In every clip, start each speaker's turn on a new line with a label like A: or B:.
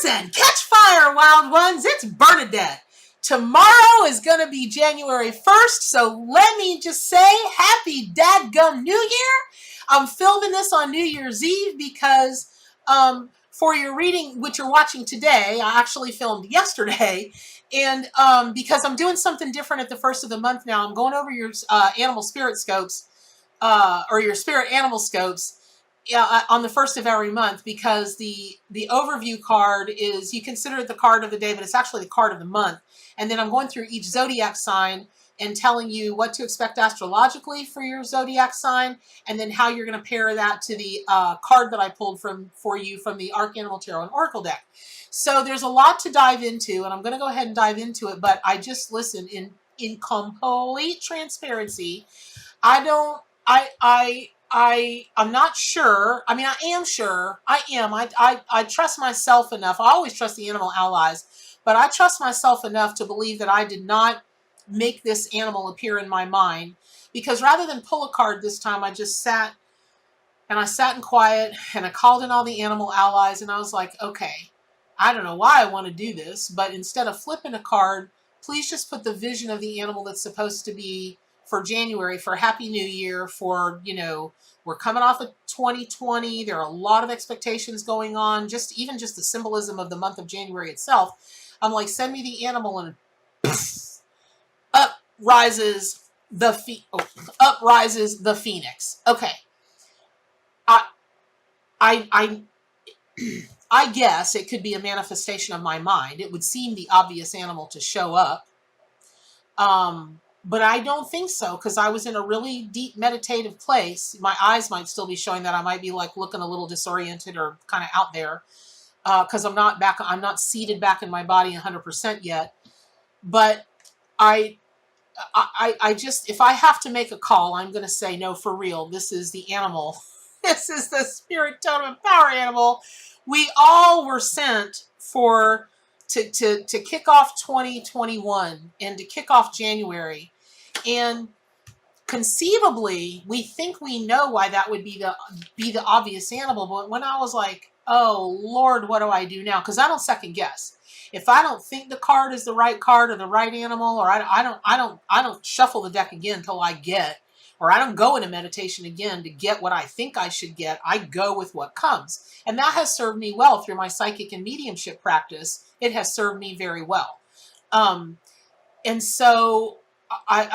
A: Listen, catch fire, wild ones. It's Bernadette. Tomorrow is going to be January 1st, so let me just say happy dadgum New Year. I'm filming this on New Year's Eve because for your reading, which you're watching today, I actually filmed yesterday, and because I'm doing something different at the first of the month now, I'm going over your animal spirit scopes, or your spirit animal scopes, on the first of every month, because the overview card is, you consider it the card of the day, but it's actually the card of the month. And then I'm going through each zodiac sign and telling you what to expect astrologically for your zodiac sign, and then how you're going to pair that to the card that I pulled for you from the Arcanimal Tarot and Oracle deck. So there's a lot to dive into, and I'm going to go ahead and dive into it. But I just listen in complete transparency. I'm not sure. I mean, I am sure. I trust myself enough. I always trust the animal allies, but I trust myself enough to believe that I did not make this animal appear in my mind, because rather than pull a card this time, I just sat in quiet, and I called in all the animal allies, and I was like, okay, I don't know why I want to do this, but instead of flipping a card, please just put the vision of the animal that's supposed to be for January, for Happy New Year, for, we're coming off of 2020. There are a lot of expectations going on, even just the symbolism of the month of January itself. I'm like, send me the animal, and up rises the phoenix. Okay. I guess it could be a manifestation of my mind. It would seem the obvious animal to show up. But I don't think so, because I was in a really deep meditative place. My eyes might still be showing that. I might be like looking a little disoriented or kind of out there, because I'm not seated back in my body 100% yet. But I just, if I have to make a call, I'm going to say, no, for real, this is the animal. This is the spirit totem and power animal. We all were sent to kick off 2021 and to kick off January. And conceivably, we think we know why that would be the obvious animal. But when I was like, oh Lord, what do I do now? Because I don't second guess. If I don't think the card is the right card or the right animal, or I don't shuffle the deck again until I get, or I don't go into meditation again to get what I think I should get. I go with what comes. And that has served me well through my psychic and mediumship practice. It has served me very well. And so I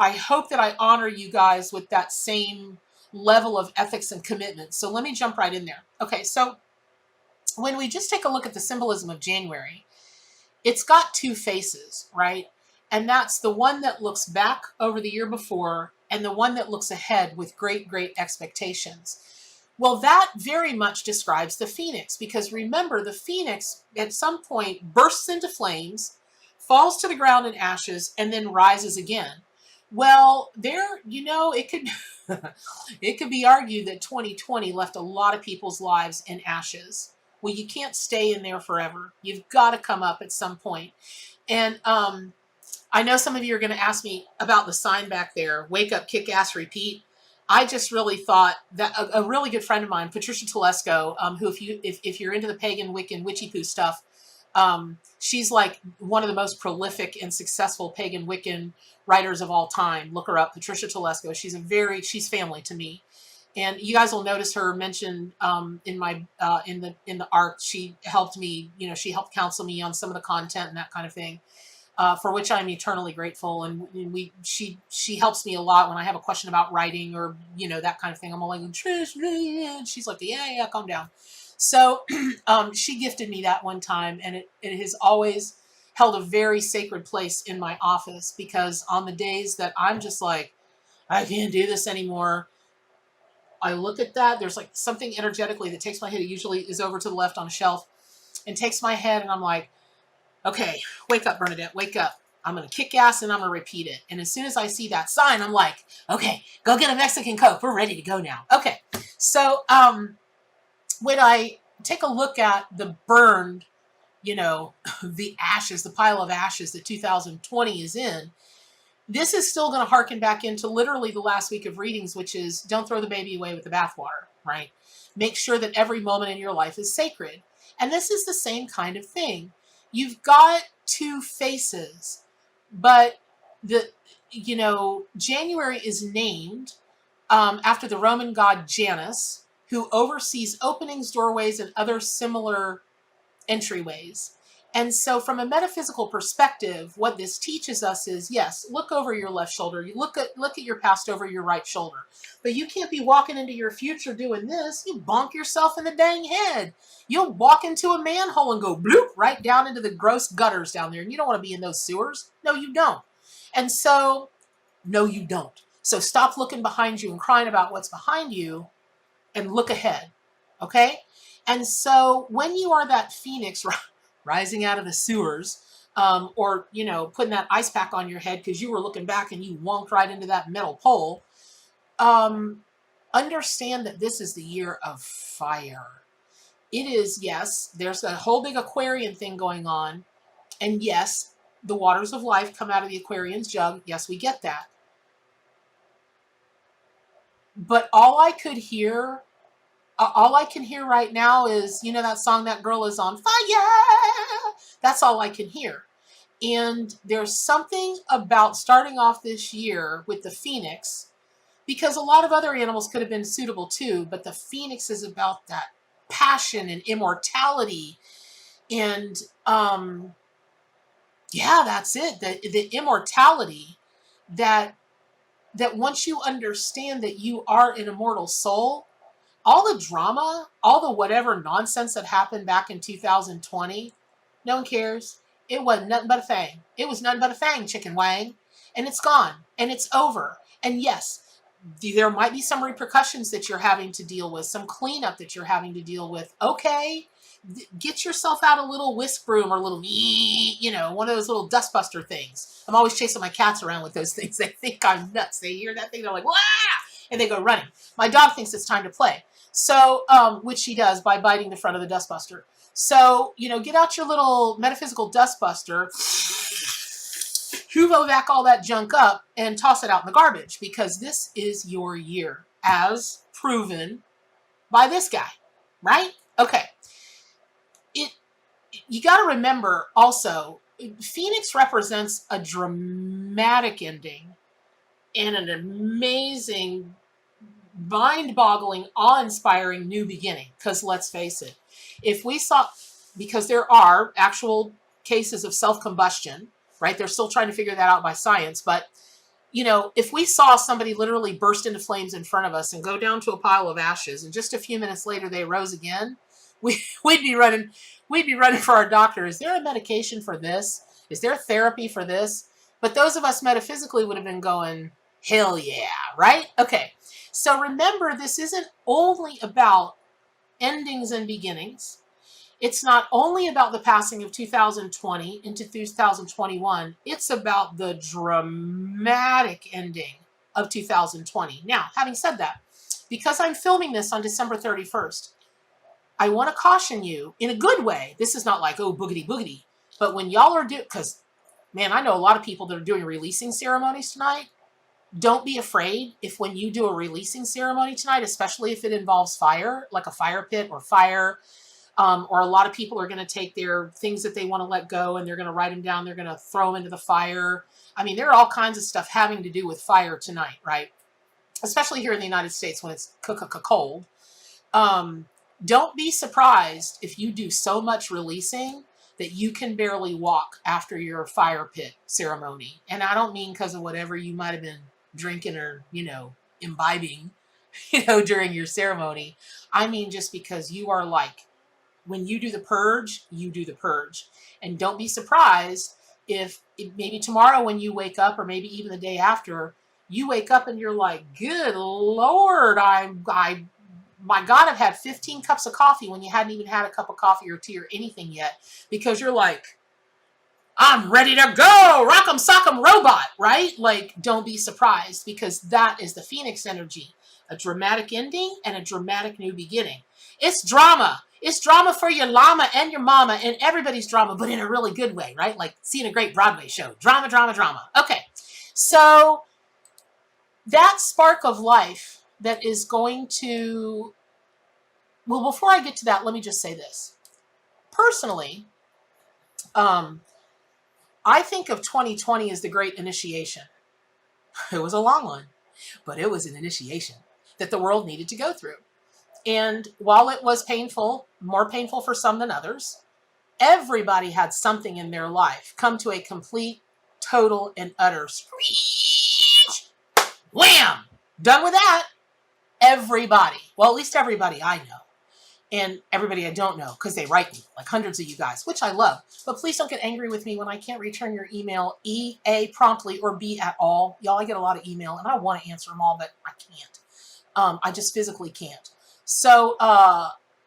A: hope that I honor you guys with that same level of ethics and commitment. So let me jump right in there. Okay, so when we just take a look at the symbolism of January, it's got two faces, right? And that's the one that looks back over the year before, and the one that looks ahead with great, great expectations. Well, that very much describes the phoenix, because remember, the phoenix at some point bursts into flames, falls to the ground in ashes, and then rises again. Well, it could it could be argued that 2020 left a lot of people's lives in ashes. Well, you can't stay in there forever. You've got to come up at some point. And I know some of you are going to ask me about the sign back there, wake up, kick ass, repeat. I just really thought that a really good friend of mine, Patricia Telesco, who if you're into the pagan, Wiccan, witchy poo stuff, she's like one of the most prolific and successful pagan Wiccan writers of all time. Look her up, Patricia Telesco. She's family to me. And you guys will notice her mentioned in the art. She helped me, she helped counsel me on some of the content and that kind of thing, for which I'm eternally grateful. And she helps me a lot when I have a question about writing or, that kind of thing. I'm all like, and she's like, yeah, calm down. So she gifted me that one time, and it has always held a very sacred place in my office, because on the days that I'm just like, I can't do this anymore, I look at that. There's like something energetically that takes my head. It usually is over to the left on a shelf, and takes my head, and I'm like, okay, wake up, Bernadette, wake up. I'm going to kick ass, and I'm going to repeat it. And as soon as I see that sign, I'm like, okay, go get a Mexican Coke. We're ready to go now. Okay. So when I take a look at the burned, the ashes, the pile of ashes that 2020 is in, this is still going to harken back into literally the last week of readings, which is don't throw the baby away with the bathwater, right? Make sure that every moment in your life is sacred. And this is the same kind of thing. You've got two faces, but January is named after the Roman god Janus, who oversees openings, doorways, and other similar entryways. And so from a metaphysical perspective, what this teaches us is, yes, look over your left shoulder. You look at your past over your right shoulder. But you can't be walking into your future doing this. You bonk yourself in the dang head. You'll walk into a manhole and go bloop right down into the gross gutters down there. And you don't want to be in those sewers. No, you don't. And so, no, you don't. So stop looking behind you and crying about what's behind you and look ahead. Okay? And so when you are that phoenix rising out of the sewers, or, putting that ice pack on your head because you were looking back and you wonked right into that metal pole, understand that this is the year of fire. It is, yes, there's a whole big Aquarian thing going on. And yes, the waters of life come out of the Aquarian's jug. Yes, we get that. But all I can hear right now is, that song, That Girl Is on Fire. That's all I can hear. And there's something about starting off this year with the phoenix, because a lot of other animals could have been suitable too, but the phoenix is about that passion and immortality. And that's it. The immortality that once you understand that you are an immortal soul, all the drama, all the whatever nonsense that happened back in 2020, no one cares. It wasn't nothing but a thing. It was nothing but a thing, chicken wang. And it's gone. And it's over. And yes, there might be some repercussions that you're having to deal with, some cleanup that you're having to deal with. Okay, get yourself out a little whisk broom or a little, one of those little dustbuster things. I'm always chasing my cats around with those things. They think I'm nuts. They hear that thing, they're like, wah! And they go running. My dog thinks it's time to play. So, which she does by biting the front of the dustbuster. So, get out your little metaphysical dustbuster, hoover-vac all that junk up, and toss it out in the garbage, because this is your year, as proven by this guy, right? Okay. You got to remember also, Phoenix represents a dramatic ending and an amazing, mind-boggling, awe-inspiring new beginning. Because let's face it, because there are actual cases of self-combustion, right? They're still trying to figure that out by science. But, if we saw somebody literally burst into flames in front of us and go down to a pile of ashes, and just a few minutes later they rose again, we'd be running for our doctor. Is there a medication for this? Is there therapy for this? But those of us metaphysically would have been going, hell yeah, right? Okay. So remember, this isn't only about endings and beginnings. It's not only about the passing of 2020 into 2021. It's about the dramatic ending of 2020. Now, having said that, because I'm filming this on December 31st, I want to caution you in a good way. This is not like, oh, boogity boogity. But when y'all are because, man, I know a lot of people that are doing releasing ceremonies tonight. Don't be afraid if when you do a releasing ceremony tonight, especially if it involves fire, like a fire pit or fire, or a lot of people are going to take their things that they want to let go and they're going to write them down. They're going to throw them into the fire. I mean, there are all kinds of stuff having to do with fire tonight, right? Especially here in the United States when it's cold. Don't be surprised if you do so much releasing that you can barely walk after your fire pit ceremony. And I don't mean because of whatever you might have been drinking or, imbibing, during your ceremony. I mean just because you are like, when you do the purge, you do the purge. And don't be surprised if maybe tomorrow when you wake up, or maybe even the day after, you wake up and you're like, good Lord, my God, I've had 15 cups of coffee when you hadn't even had a cup of coffee or tea or anything yet, because you're like, I'm ready to go, rock'em sock'em robot, right? Like, don't be surprised, because that is the Phoenix energy, a dramatic ending and a dramatic new beginning. It's drama. It's drama for your llama and your mama and everybody's drama, but in a really good way, right? Like seeing a great Broadway show. Drama, drama, drama. Okay, so that spark of life that is going to well, before I get to that, let me just say this. Personally, I think of 2020 as the great initiation. It was a long one, but it was an initiation that the world needed to go through. And while it was painful, more painful for some than others, everybody had something in their life come to a complete, total, and utter screech. Wham! Done with that. Everybody. Well, at least everybody I know. And everybody I don't know, because they write me, like hundreds of you guys, which I love. But please don't get angry with me when I can't return your email A, promptly, or B, at all. Y'all, I get a lot of email, and I want to answer them all, but I can't. I just physically can't. So,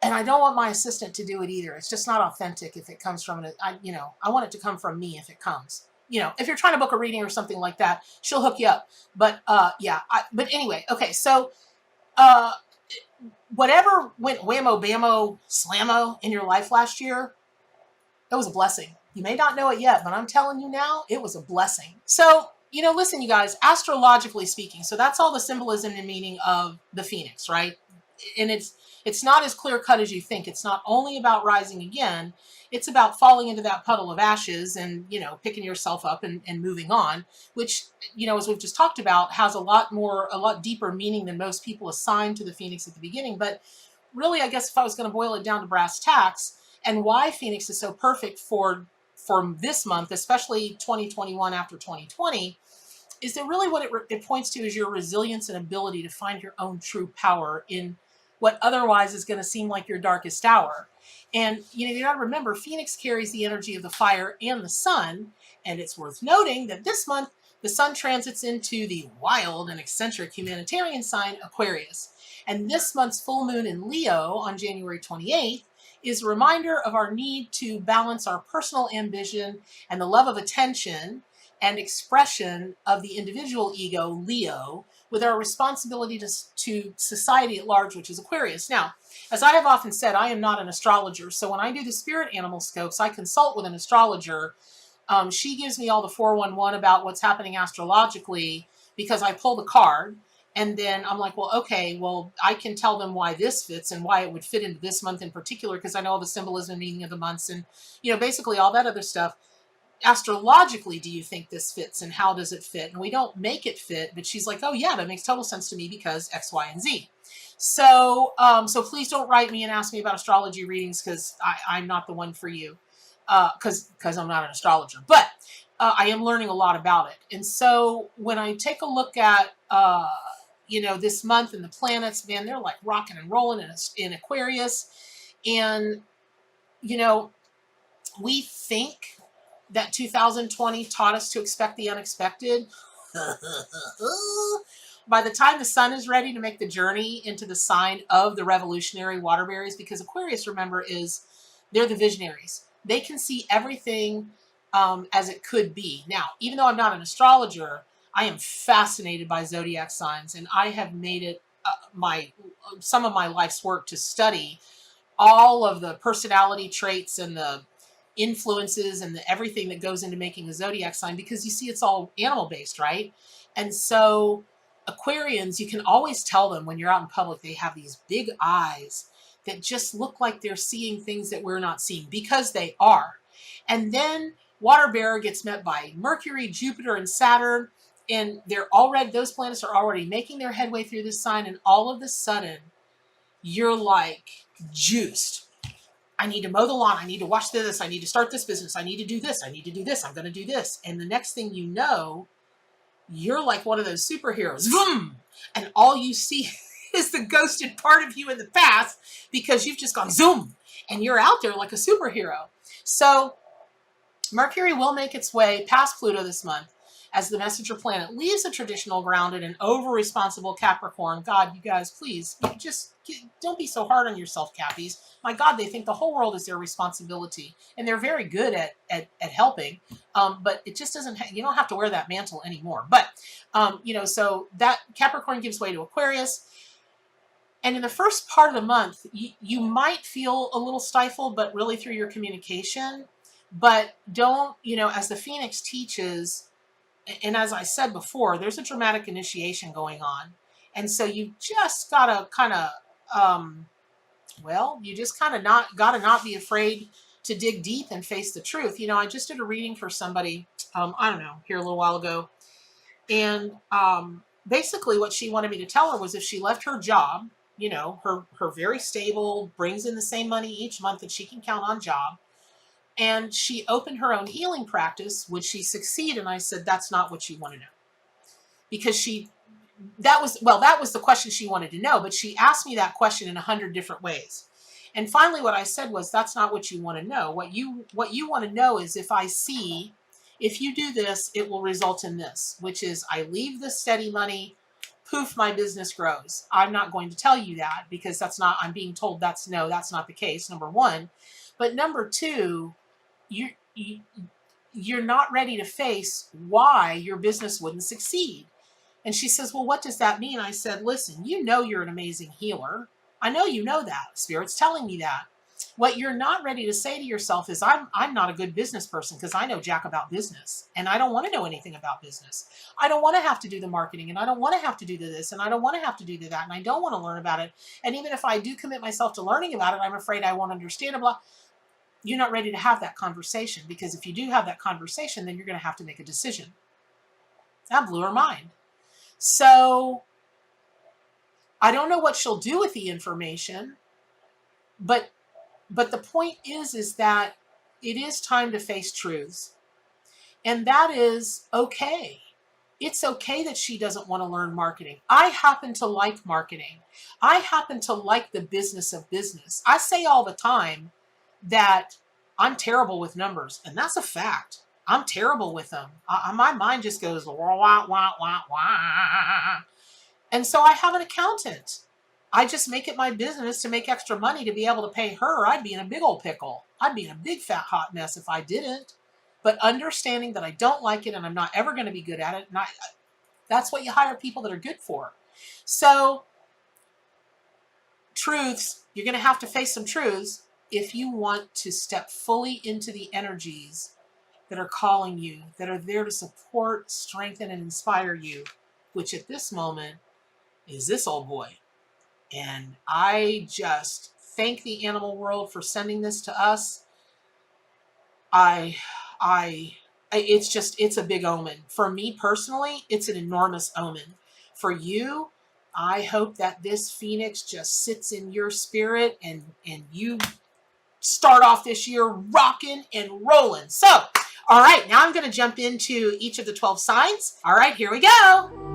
A: and I don't want my assistant to do it either. It's just not authentic if it comes from I want it to come from me if it comes. If you're trying to book a reading or something like that, she'll hook you up. But but anyway, okay, so whatever went whammo, bammo, slammo in your life last year, it was a blessing. You may not know it yet, but I'm telling you now, it was a blessing. So, listen, you guys, astrologically speaking, so that's all the symbolism and meaning of the phoenix, right? And it's not as clear cut as you think. It's not only about rising again. It's about falling into that puddle of ashes and, picking yourself up and moving on, which, as we've just talked about, has a lot deeper meaning than most people assign to the phoenix at the beginning. But really, I guess if I was going to boil it down to brass tacks, and why Phoenix is so perfect for this month, especially 2021 after 2020, is that really what it points to is your resilience and ability to find your own true power in what otherwise is going to seem like your darkest hour. And, you got to remember, Phoenix carries the energy of the fire and the sun. And it's worth noting that this month, the sun transits into the wild and eccentric humanitarian sign Aquarius. And this month's full moon in Leo on January 28th is a reminder of our need to balance our personal ambition and the love of attention and expression of the individual ego, Leo, with our responsibility to society at large, which is Aquarius. Now, as I have often said, I am not an astrologer. So when I do the spirit Animalscopes, I consult with an astrologer. She gives me all the 411 about what's happening astrologically because I pull the card. And then I'm like, well, okay, I can tell them why this fits and why it would fit into this month in particular, because I know all the symbolism and meaning of the months and, basically all that other stuff. Astrologically, do you think this fits and how does it fit? And we don't make it fit, but she's like, oh yeah, that makes total sense to me because X, Y, and Z. So, so please don't write me and ask me about astrology readings because I'm not the one for you, because I'm not an astrologer. But I am learning a lot about it. And so when I take a look at this month and the planets, man, they're like rocking and rolling in Aquarius. And, we think that 2020 taught us to expect the unexpected. By the time the sun is ready to make the journey into the sign of the revolutionary water berries, because Aquarius, remember, they're the visionaries. They can see everything as it could be. Now, even though I'm not an astrologer, I am fascinated by zodiac signs, and I have made it some of my life's work to study all of the personality traits and the influences and everything that goes into making a zodiac sign, because you see it's all animal based, right? And so Aquarians, you can always tell them when you're out in public, they have these big eyes that just look like they're seeing things that we're not seeing, because they are. And then water bearer gets met by Mercury, Jupiter, and Saturn, and those planets are already making their headway through this sign, and all of a sudden you're like juiced. I need to mow the lawn. I need to watch this. I need to start this business. I need to do this. I need to do this. I'm going to do this. And the next thing you know, you're like one of those superheroes. Vroom! And all you see is the ghosted part of you in the past, because you've just gone zoom and you're out there like a superhero. So Mercury will make its way past Pluto this month as the messenger planet leaves the traditional grounded and over-responsible Capricorn. God, you guys, please, don't be so hard on yourself, Cappies. My God, they think the whole world is their responsibility, and they're very good at helping, but it just doesn't, you don't have to wear that mantle anymore. But, so that Capricorn gives way to Aquarius. And in the first part of the month, you might feel a little stifled, but really through your communication. But don't, as the Phoenix teaches, and as I said before, there's a dramatic initiation going on. And so you just got to kind of Well, you just kind of gotta not be afraid to dig deep and face the truth. You know, I just did a reading for somebody, I don't know, here a little while ago. And basically what she wanted me to tell her was if she left her job, you know, her very stable, brings in the same money each month that she can count on job, and she opened her own healing practice, would she succeed? And I said, that's not what you want to know. Because that was the question she wanted to know, but she asked me that question in 100 different ways. And finally what I said was, that's not what you want to know. What you want to know is, if you do this, it will result in this, which is I leave the steady money, poof, my business grows. I'm not going to tell you that, because I'm being told that's not the case, number one. But number two, you're not ready to face why your business wouldn't succeed. And she says, well, what does that mean? I said, listen, you know you're an amazing healer. I know you know that. Spirit's telling me that. What you're not ready to say to yourself is, I'm not a good business person because I know jack about business, and I don't want to know anything about business. I don't want to have to do the marketing, and I don't want to have to do this, and I don't want to have to do that, and I don't want to learn about it. And even if I do commit myself to learning about it, I'm afraid I won't understand it. Blah. You're not ready to have that conversation, because if you do have that conversation, then you're going to have to make a decision. That blew her mind. So I don't know what she'll do with the information, but the point is that it is time to face truths. And that is okay. It's okay that she doesn't want to learn marketing. I happen to like marketing. I happen to like the business of business. I say all the time that I'm terrible with numbers, and that's a fact. I'm terrible with them. My mind just goes, wah, wah, wah, wah, wah. And so I have an accountant. I just make it my business to make extra money to be able to pay her. I'd be in a big old pickle. I'd be in a big fat hot mess if I didn't. But understanding that I don't like it and I'm not ever going to be good at it, that's what you hire people that are good for. So truths, you're going to have to face some truths if you want to step fully into the energies that are calling you, that are there to support, strengthen, and inspire you, which at this moment is this old boy. And I just thank the animal world for sending this to us. It's a big omen. For me personally, it's an enormous omen. For you, I hope that this phoenix just sits in your spirit and you start off this year rocking and rolling. So, all right, now I'm going to jump into each of the 12 signs. All right, here we go.